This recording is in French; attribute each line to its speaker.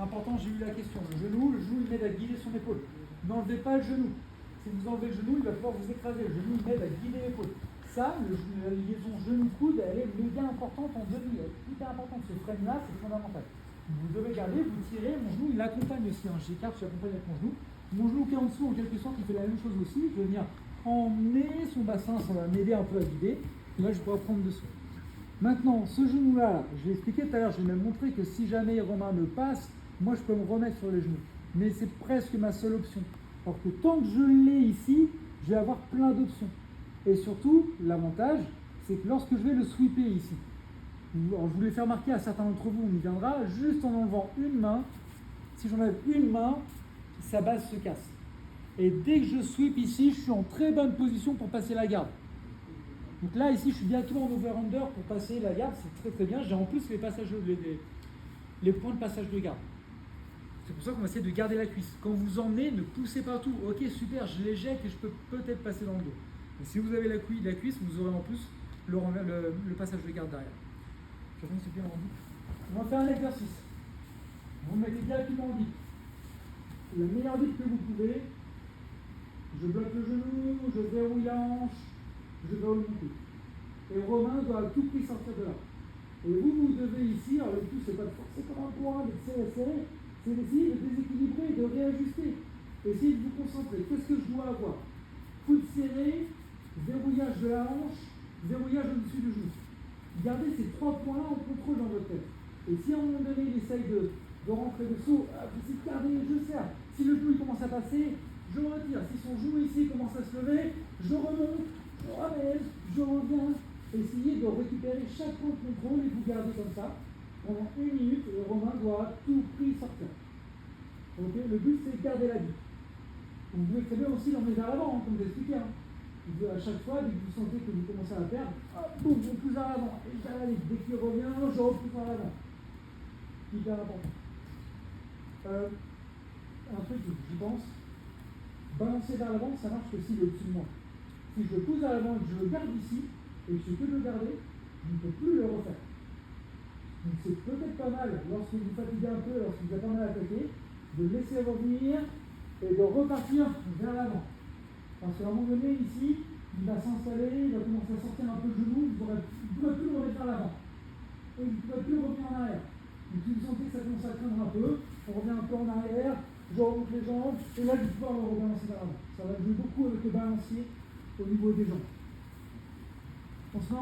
Speaker 1: important, j'ai eu la question. Le genou il m'aide à guider son épaule. N'enlevez pas le genou. Si vous enlevez le genou, il va falloir vous écraser. Le genou, il m'aide à guider l'épaule. Ça, la liaison genou-coude, elle est méga importante en demi. Elle est hyper importante. Ce frame-là, c'est fondamental. Vous devez garder, vous tirez. Mon genou, il accompagne aussi. J'écarte, j'accompagne avec mon genou. Mon genou qui est en dessous, en quelque sorte, il fait la même chose aussi. Je vais venir emmener son bassin, ça va m'aider un peu à guider. Et là, je pourrai prendre dessous. Maintenant, ce genou-là, je l'ai expliqué tout à l'heure, je vais même montrer que si jamais Romain me passe, moi je peux me remettre sur les genoux. Mais c'est presque ma seule option. Alors que tant que je l'ai ici, je vais avoir plein d'options. Et surtout, l'avantage, c'est que lorsque je vais le sweeper ici, alors je voulais faire remarquer à certains d'entre vous, on y viendra, juste en enlevant une main, si j'enlève une main, sa base se casse. Et dès que je sweep ici, je suis en très bonne position pour passer la garde. Donc là, ici, je suis bientôt en over-under pour passer la garde, c'est très très bien. J'ai en plus les points de passage de garde. C'est pour ça qu'on va essayer de garder la cuisse. Quand vous emmenez, ne poussez pas tout. Ok, super, je l'éjecte et je peux peut-être passer dans le dos. Mais si vous avez la cuisse, vous aurez en plus le passage de garde derrière. Je pense que c'est bien rendu. On va faire un exercice. Vous mettez directement en dip. La meilleure dip que vous pouvez. Je bloque le genou, je verrouille la hanche. Je vais remonter. Et Romain doit à tout prix sortir de là. Et vous devez ici, alors le tout, c'est pas de forcer comme un point, de serrer, c'est d'essayer de déséquilibrer et de réajuster. Essayez de vous concentrer. Qu'est-ce que je dois avoir? Coude serré, verrouillage de la hanche, verrouillage au-dessus du genou. Gardez ces trois points-là en contrôle dans votre tête. Et si à un moment donné, il essaye de rentrer dessous, vous essayez de garder, je serre. Si le genou il commence à passer, je retire. Si son genou ici commence à se lever, je remonte. Je ramène, je reviens, essayez de récupérer chaque point de contrôle et vous gardez comme ça pendant 1 minute et Romain doit à tout prix sortir. Okay, le but c'est de garder la vie. Vous pouvez très bien aussi l'emmener vers l'avant, comme je l'ai expliqué. À chaque fois, dès que vous sentez que vous commencez à perdre, hop, boum, on pousse vers l'avant. Et j'arrive, dès qu'il revient, je repousse vers l'avant. Hyper important. Un truc, j'y pense, balancer vers l'avant, ça marche que s'il est au-dessus de moi. Si je le pousse à l'avant et que je le garde ici, et que je peux le garder, je ne peux plus le refaire. Donc c'est peut-être pas mal, lorsque vous fatiguez un peu, lorsque vous êtes pas mal attaqué, de laisser revenir et de repartir vers l'avant. Parce qu'à un moment donné, ici, il va s'installer, il va commencer à sortir un peu le genou, vous ne pourrez plus le remettre vers l'avant. Et vous ne pourrez plus revenir en arrière. Donc si vous sentez que ça commence à craindre un peu, on revient un peu en arrière, je remonte les jambes, et là je vais pouvoir le rebalancer vers l'avant. Ça va jouer beaucoup avec le balancier au niveau des jambes. On se met